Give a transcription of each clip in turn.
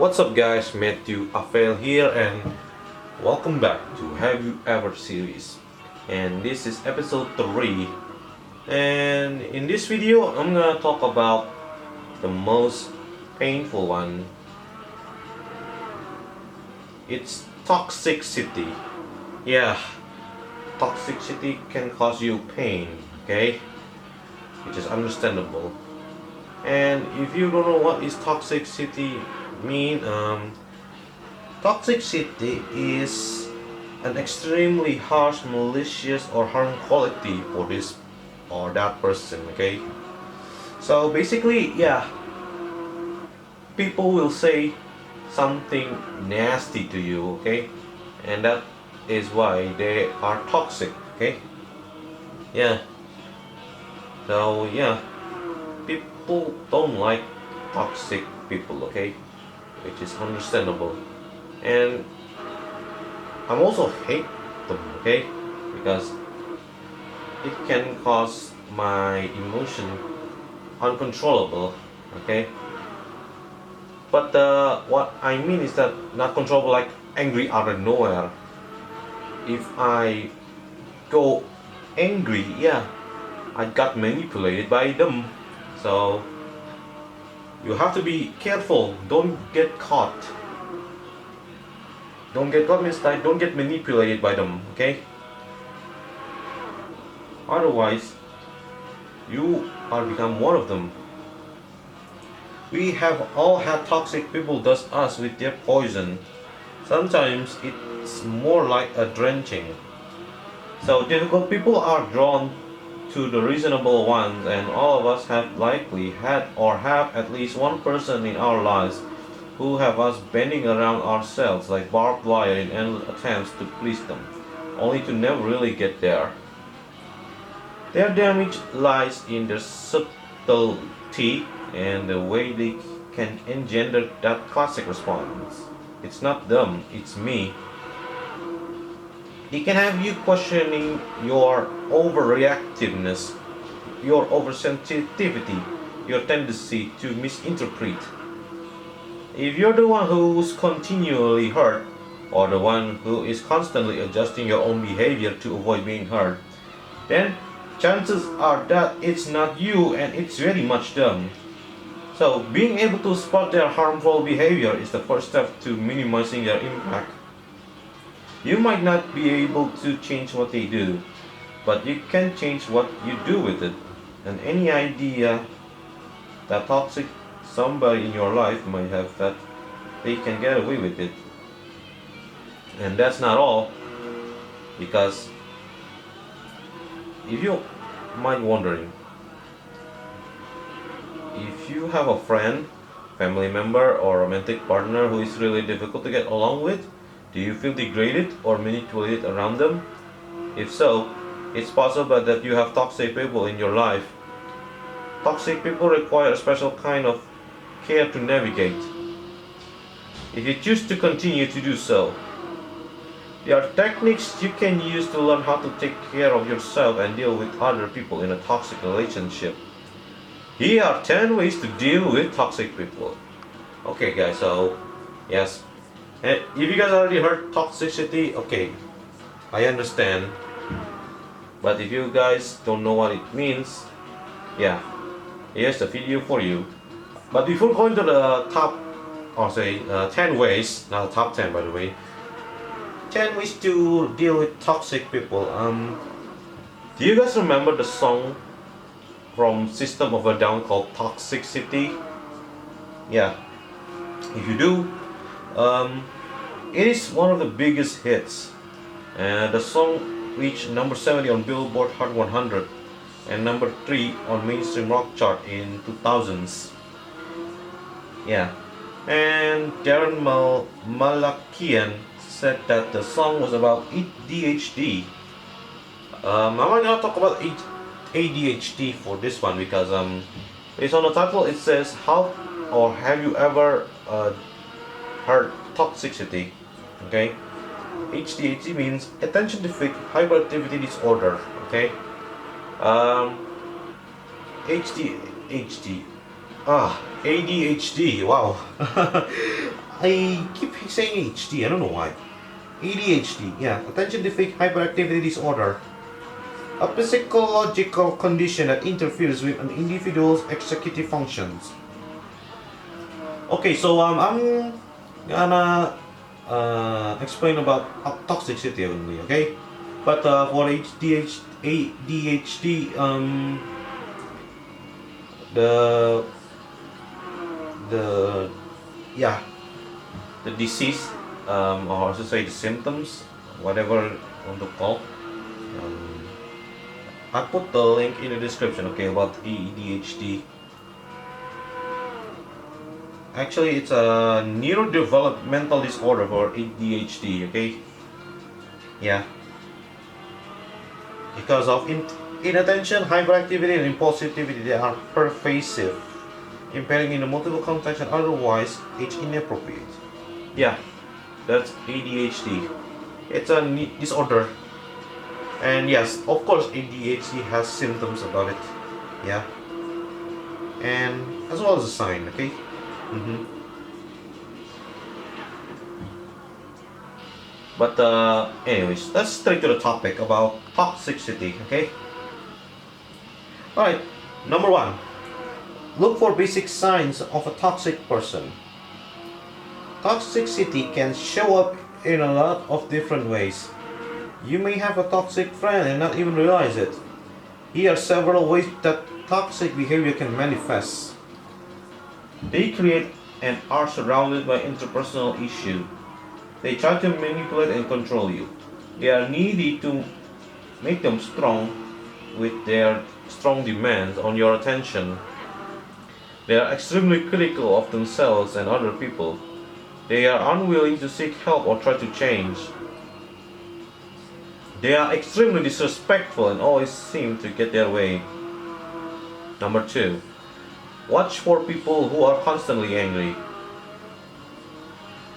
What's up guys, Matthie here and welcome back to Have You Ever series. And this is episode 3. And in this video I'm gonna talk about the most painful one. It's toxicity. Yeah, toxicity can cause you pain, okay? Which is understandable. And if you don't know what is toxicity mean, toxicity is an extremely harsh, malicious or harmful quality for this or that person, okay? So basically, yeah, people will say something nasty to you, okay? And that is why they are toxic, okay? Yeah. So yeah, people don't like toxic people, okay? Which is understandable. And I'm also hate them, okay? Because it can cause my emotion uncontrollable, okay? But what I mean is that not controllable like angry out of nowhere. If I go angry, yeah, I got manipulated by them. So you have to be careful. Don't get caught. Don't get caught means like don't get manipulated by them, okay? Otherwise, you are become one of them. We have all had toxic people dust us with their poison. Sometimes it's more like a drenching. So difficult people are drawn to the reasonable ones, and all of us have likely had or have at least one person in our lives who have us bending around ourselves like barbed wire in endless attempts to please them, only to never really get there. Their damage lies in their subtlety and the way they can engender that classic response. It's not them, it's me. They can have you questioning your overreactiveness, your oversensitivity, your tendency to misinterpret. If you're the one who's continually hurt, or the one who is constantly adjusting your own behavior to avoid being hurt, then chances are that it's not you and it's very much them. So being able to spot their harmful behavior is the first step to minimizing their impact. You might not be able to change what they do, but you can change what you do with it. And any idea that toxic somebody in your life might have, that they can get away with it. And that's not all, because if you might wondering, if you have a friend, family member or romantic partner who is really difficult to get along with, do you feel degraded or manipulated around them? If so, it's possible that you have toxic people in your life. Toxic people require a special kind of care to navigate, if you choose to continue to do so. There are techniques you can use to learn how to take care of yourself and deal with other people in a toxic relationship. Here are 10 ways to deal with toxic people. Okay guys, so yes, if you guys already heard toxicity, okay, I understand. But if you guys don't know what it means, yeah, here's the video for you. But before going to the top, or say 10 ways, not the top 10 by the way, 10 ways to deal with toxic people. Do you guys remember the song from System of a Down called Toxicity? Yeah, if you do, it is one of the biggest hits. The song reached number 70 on Billboard Hot 100 and number 3 on mainstream rock chart in 2000s. Yeah, and Darren Malakian said that the song was about ADHD. I might not talk about ADHD for this one because based on the title it says how or have you ever heard toxicity, okay? ADHD means attention deficit hyperactivity disorder, okay? ADHD, ADHD, wow. I keep saying HD, I don't know why. ADHD, yeah, attention deficit hyperactivity disorder, a psychological condition that interferes with an individual's executive functions. Okay, so I'm gonna explain about toxicity only, okay? But for ADHD, the the yeah, the disease, or I should say the symptoms, whatever you want to call. Um, I put the link in the description, okay, about ADHD. Actually, it's a neurodevelopmental disorder for ADHD, okay? Yeah. Because of inattention, hyperactivity, and impulsivity, they are pervasive, impairing in multiple contexts and otherwise age inappropriate. Yeah, that's ADHD. It's a disorder. And yes, of course, ADHD has symptoms about it. Yeah. And as well as a sign, okay? Mm-hmm. But anyways, let's straight to the topic about toxicity, okay? Alright, number one, look for basic signs of a toxic person. Toxicity can show up in a lot of different ways. You may have a toxic friend and not even realize it. Here are several ways that toxic behavior can manifest. They create and are surrounded by interpersonal issues. They try to manipulate and control you. They are needy to make them strong with their strong demands on your attention. They are extremely critical of themselves and other people. They are unwilling to seek help or try to change. They are extremely disrespectful and always seem to get their way. Number two, watch for people who are constantly angry.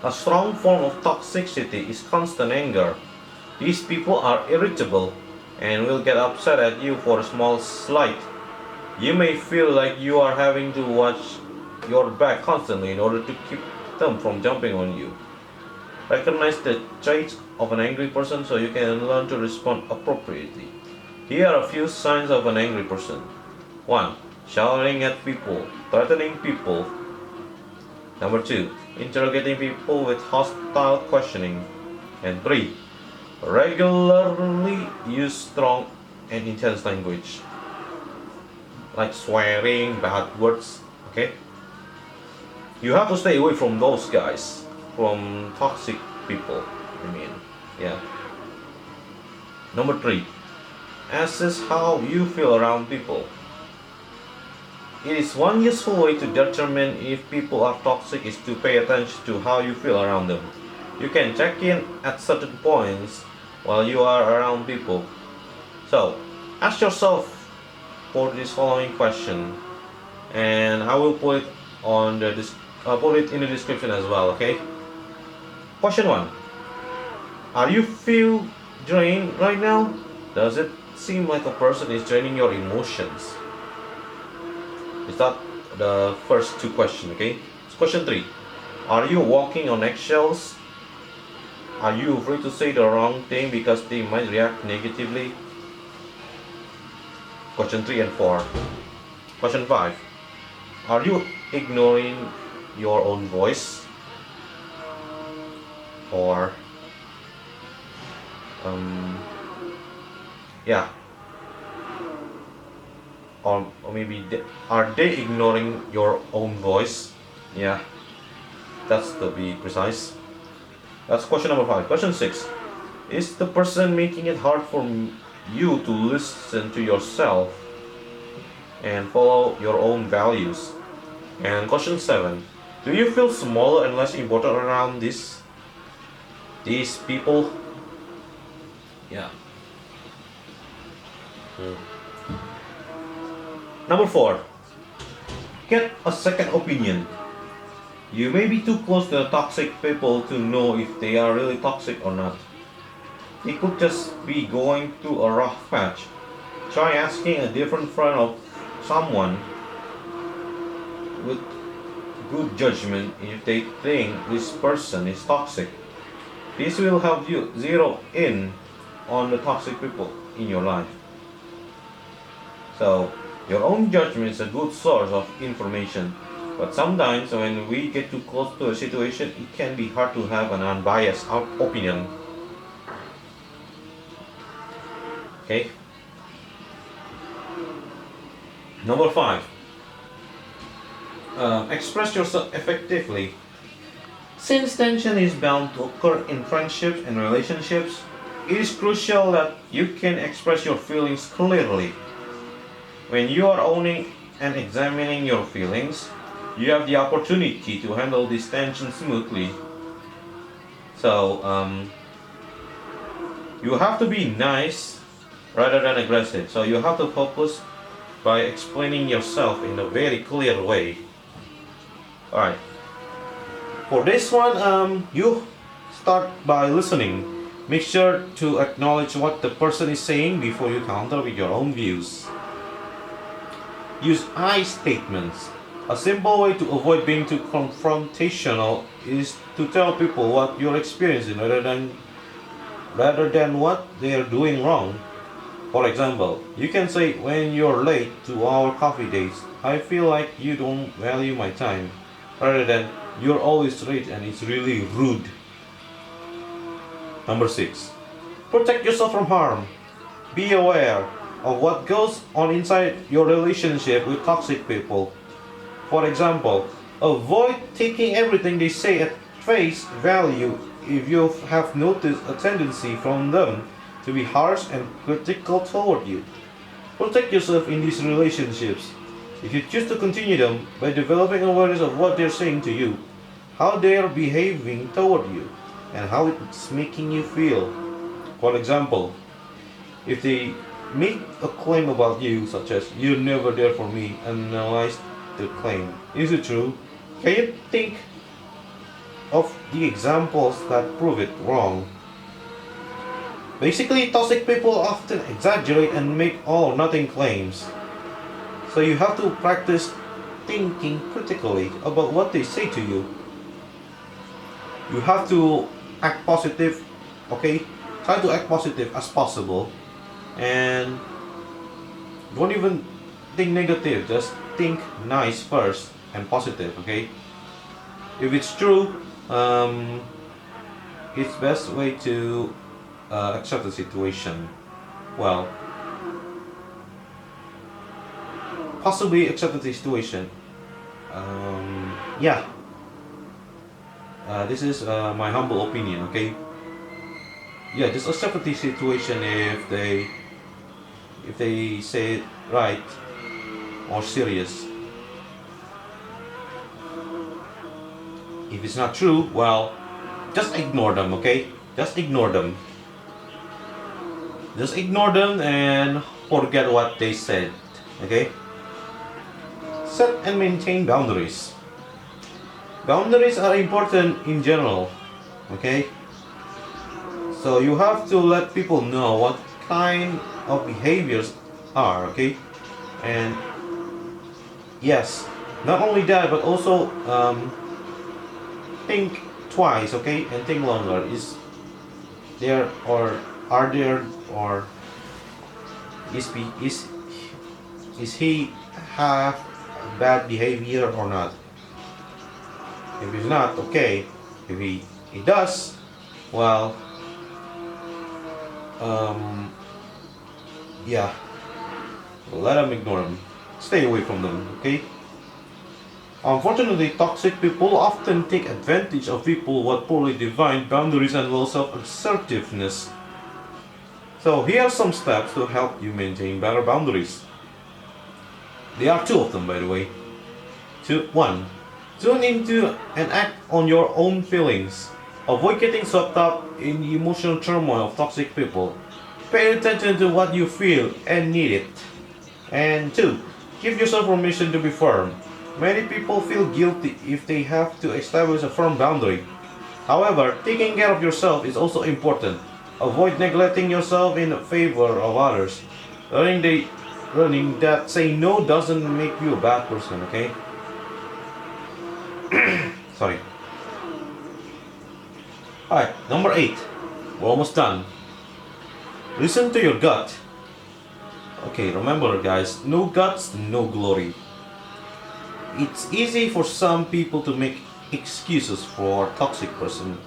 A strong form of toxicity is constant anger. These people are irritable and will get upset at you for a small slight. You may feel like you are having to watch your back constantly in order to keep them from jumping on you. Recognize the traits of an angry person so you can learn to respond appropriately. Here are a few signs of an angry person. 1. Shouting at people, threatening people. Number 2. Interrogating people with hostile questioning. And 3. Regularly use strong and intense language, like swearing, bad words, okay? You have to stay away from those guys, from toxic people, yeah. Number 3, assess how you feel around people. It is one useful way to determine if people are toxic is to pay attention to how you feel around them. You can check in at certain points while you are around people. So, ask yourself for this following question, and I will put it on the put it in the description as well. Okay. Question 1: are you feel drained right now? Does it seem like a person is draining your emotions? Is that the first two questions? Okay. Question 3: are you walking on eggshells? Are you afraid to say the wrong thing because they might react negatively? Question 3 and 4. Question 5. Are you ignoring your own voice? Or yeah. Or maybe are they ignoring your own voice? Yeah. That's to be precise. That's question number 5. Question 6. Is the person making it hard for you to listen to yourself and follow your own values? And question 7. Do you feel smaller and less important around these people? Yeah. Number 4. Get a second opinion. You may be too close to the toxic people to know if they are really toxic or not. They could just be going through a rough patch. Try asking a different friend of someone with good judgment if they think this person is toxic. This will help you zero in on the toxic people in your life. So, your own judgment is a good source of information, but sometimes when we get too close to a situation, it can be hard to have an unbiased opinion. Okay? Number 5. Express yourself effectively. Since tension is bound to occur in friendships and relationships, it is crucial that you can express your feelings clearly. When you are owning and examining your feelings, you have the opportunity to handle this tension smoothly. So, you have to be nice rather than aggressive. So, you have to focus by explaining yourself in a very clear way. Alright. For this one, you start by listening. Make sure to acknowledge what the person is saying before you counter with your own views. Use I statements. A simple way to avoid being too confrontational is to tell people what you're experiencing rather than what they are doing wrong. For example, you can say, when you're late to our coffee dates, I feel like you don't value my time, rather than you're always late and it's really rude. Number 6. Protect yourself from harm. Be aware of what goes on inside your relationship with toxic people. For example, avoid taking everything they say at face value if you have noticed a tendency from them to be harsh and critical toward you. Protect yourself in these relationships. If you choose to continue them by developing awareness of what they're saying to you, how they are behaving toward you, and how it's making you feel. For example, if they make a claim about you, such as "you're never there for me," analyze the claim. Is it true? Can you think of the examples that prove it wrong? Basically, toxic people often exaggerate and make all or nothing claims. So you have to practice thinking critically about what they say to you. You have to act positive, okay? Try to act positive as possible, and don't even think negative, just think nice first and positive, okay? If it's true, it's best way to accept the situation. Well, possibly accept the situation. Yeah. This is my humble opinion, okay? Yeah, just accept the situation if they say it right or serious. If it's not true, well, just ignore them, okay? Just ignore them. Just ignore them and forget what they said, okay? Set and maintain boundaries. Boundaries are important in general, okay? So you have to let people know what kind of behaviors are, okay? And yes, not only that, but also think twice, okay? And think longer. Is there or are there or is he have bad behavior or not? If he's not, okay. If he does, well, yeah, let them ignore them. Stay away from them, okay? Unfortunately, toxic people often take advantage of people who poorly define boundaries and low self-assertiveness. So here are some steps to help you maintain better boundaries. There are 2 of them, by the way. 1. Tune into and act on your own feelings. Avoid getting swept up in the emotional turmoil of toxic people. Pay attention to what you feel and need it. And 2. Give yourself permission to be firm. Many people feel guilty if they have to establish a firm boundary. However, taking care of yourself is also important. Avoid neglecting yourself in favor of others. Learning that saying no doesn't make you a bad person, okay? Sorry. Alright, number 8. We're almost done. Listen to your gut. Okay, remember guys, no guts, no glory. It's easy for some people to make excuses for a toxic person.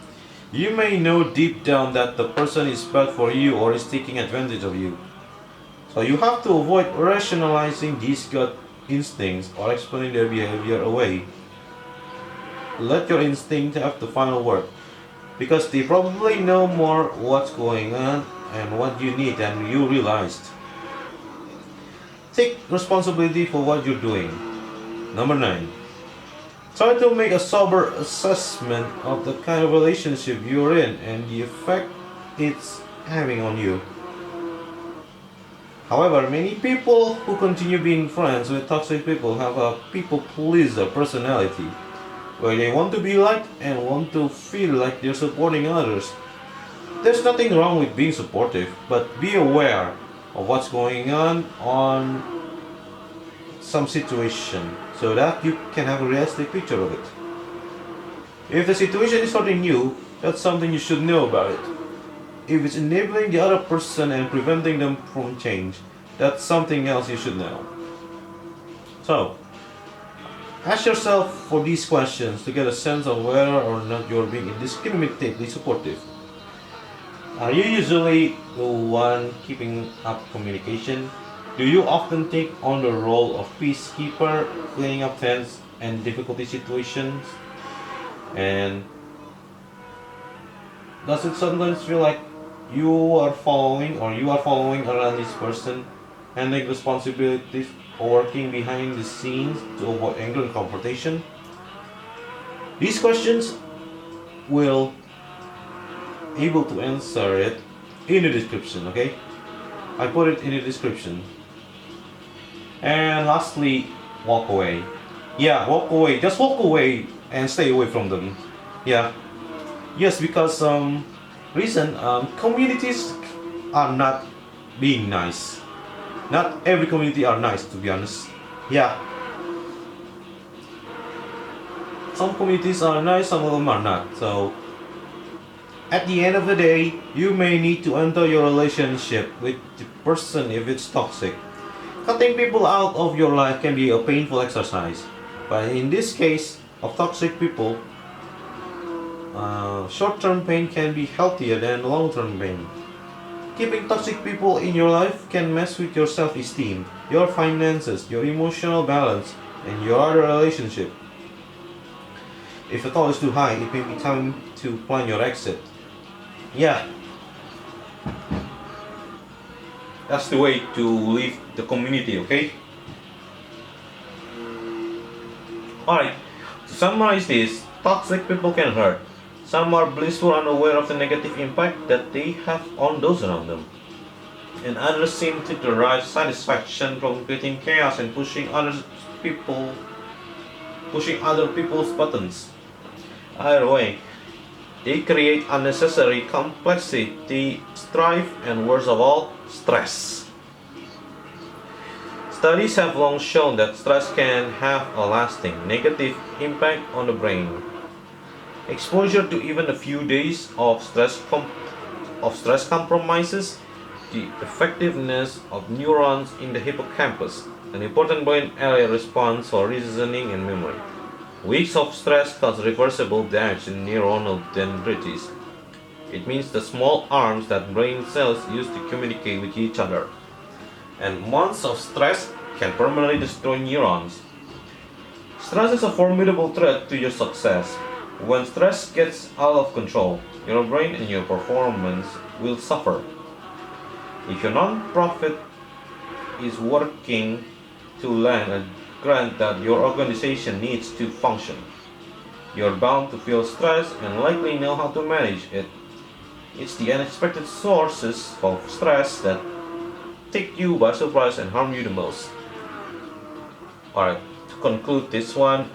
You may know deep down that the person is bad for you or is taking advantage of you. So you have to avoid rationalizing these gut instincts or explaining their behavior away. Let your instinct have the final word, because they probably know more what's going on and what you need than you realized. Take responsibility for what you're doing. Number 9. Try to make a sober assessment of the kind of relationship you're in and the effect it's having on you. However, many people who continue being friends with toxic people have a people pleaser personality, where they want to be liked and want to feel like they're supporting others. There's nothing wrong with being supportive, but be aware of what's going on some situation so that you can have a realistic picture of it. If the situation is hurting you, that's something you should know about it. If it's enabling the other person and preventing them from change, that's something else you should know. So, ask yourself for these questions to get a sense of whether or not you're being indiscriminately supportive. Are you usually the one keeping up communication? Do you often take on the role of peacekeeper, cleaning up tense and difficulty situations? And does it sometimes feel like you are following around this person, handling responsibilities or working behind the scenes to avoid anger and confrontation? These questions will able to answer it in the description, okay? I put it in the description. And lastly, walk away. Yeah, walk away. Just walk away and stay away from them. Yeah. Yes, because reason communities are not being nice. Not every community are nice, to be honest. Yeah. Some communities are nice, some of them are not. So at the end of the day, you may need to enter your relationship with the person if it's toxic. Cutting people out of your life can be a painful exercise, but in this case of toxic people, short-term pain can be healthier than long-term pain. Keeping toxic people in your life can mess with your self-esteem, your finances, your emotional balance, and your other relationship. If the toll is too high, it may be time to plan your exit. Yeah. That's the way to leave the community, okay? Alright, to summarize this, toxic people can hurt. Some are blissful, unaware of the negative impact that they have on those around them. And others seem to derive satisfaction from creating chaos and pushing other people's buttons. Either way, they create unnecessary complexity, strife, and worst of all, stress. Studies have long shown that stress can have a lasting negative impact on the brain. Exposure to even a few days of stress compromises the effectiveness of neurons in the hippocampus, an important brain area responsible for reasoning and memory. Weeks of stress cause reversible damage in neuronal dendrites. It means the small arms that brain cells use to communicate with each other. And months of stress can permanently destroy neurons. Stress is a formidable threat to your success. When stress gets out of control, your brain and your performance will suffer. If your non-profit is working to land a grant that your organization needs to function, you're bound to feel stress and likely know how to manage it. It's the unexpected sources of stress that take you by surprise and harm you the most. Alright, to conclude this one,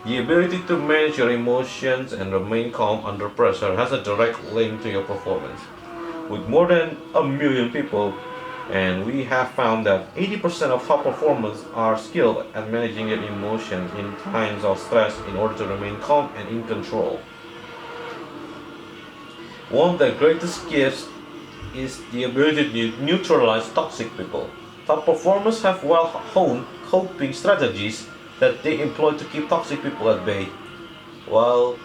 the ability to manage your emotions and remain calm under pressure has a direct link to your performance. With more than 1 million people And we have found that 80% of top performers are skilled at managing their emotions in times of stress in order to remain calm and in control. One of the greatest gifts is the ability to neutralize toxic people. Top performers have well-honed coping strategies that they employ to keep toxic people at bay, while,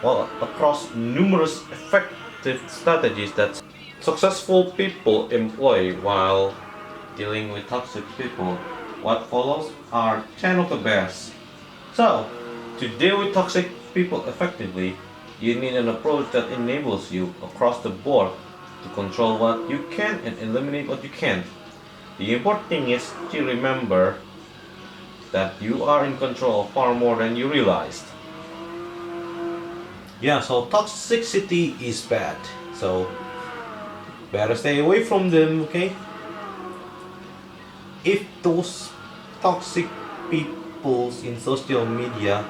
while across numerous effective strategies that successful people employ while dealing with toxic people. What follows are 10 of the best. So, to deal with toxic people effectively, you need an approach that enables you across the board to control what you can and eliminate what you can't. The important thing is to remember that you are in control of far more than you realized. Yeah, so toxicity is bad. So, better stay away from them, okay? If those toxic people in social media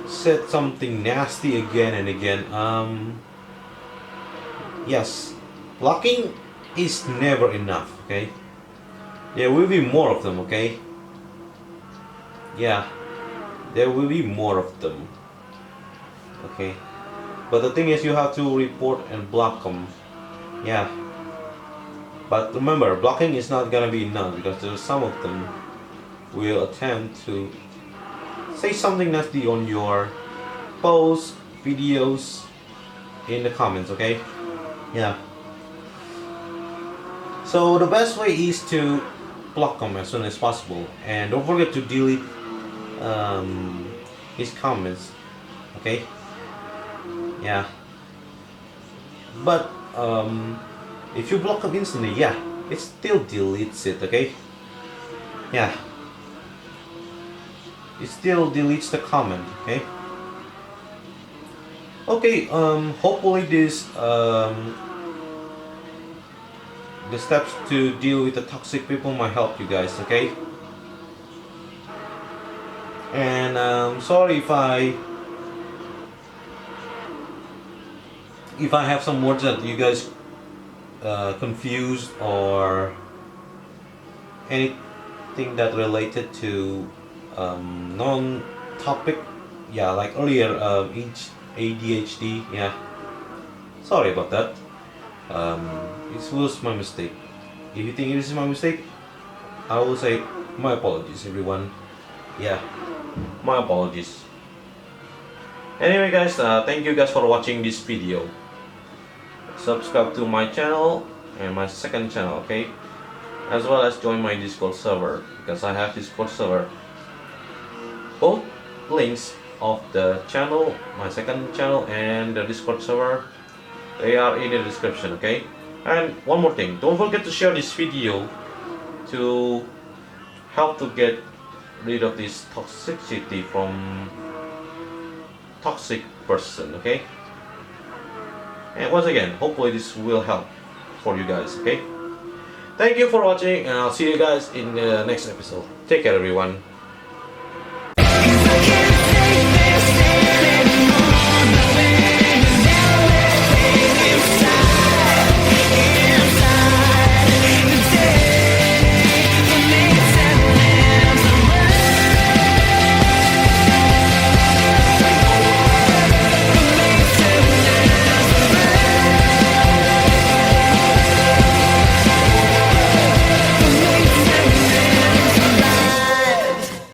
said something nasty again and again, yes, blocking is never enough, okay? There will be more of them, okay? Yeah, there will be more of them, okay? But the thing is, you have to report and block them. Yeah. But remember, blocking is not gonna be enough because there's some of them will attempt to say something nasty on your posts, videos, in the comments, okay? Yeah. So the best way is to block them as soon as possible, and don't forget to delete his comments, okay? Yeah. But if you block them instantly, yeah, it still deletes it, okay? Yeah. It still deletes the comment, okay? Okay, hopefully this the steps to deal with the toxic people might help you guys, okay? And sorry if I have some words that you guys confused or anything that related to non-topic. Yeah, like earlier, ADHD. Yeah, sorry about that. It was my mistake. If you think it is my mistake, I will say my apologies, everyone. Yeah, my apologies. Anyway, guys, thank you guys for watching this video. Subscribe to my channel and my second channel, okay? As well as join my Discord server, because I have Discord server. Both links of the channel, my second channel and the Discord server, they are in the description, okay? And one more thing, don't forget to share this video to help to get rid of this toxicity from toxic person, okay? And once again, hopefully this will help for you guys, okay? Thank you for watching, and I'll see you guys in the next episode. Take care, everyone.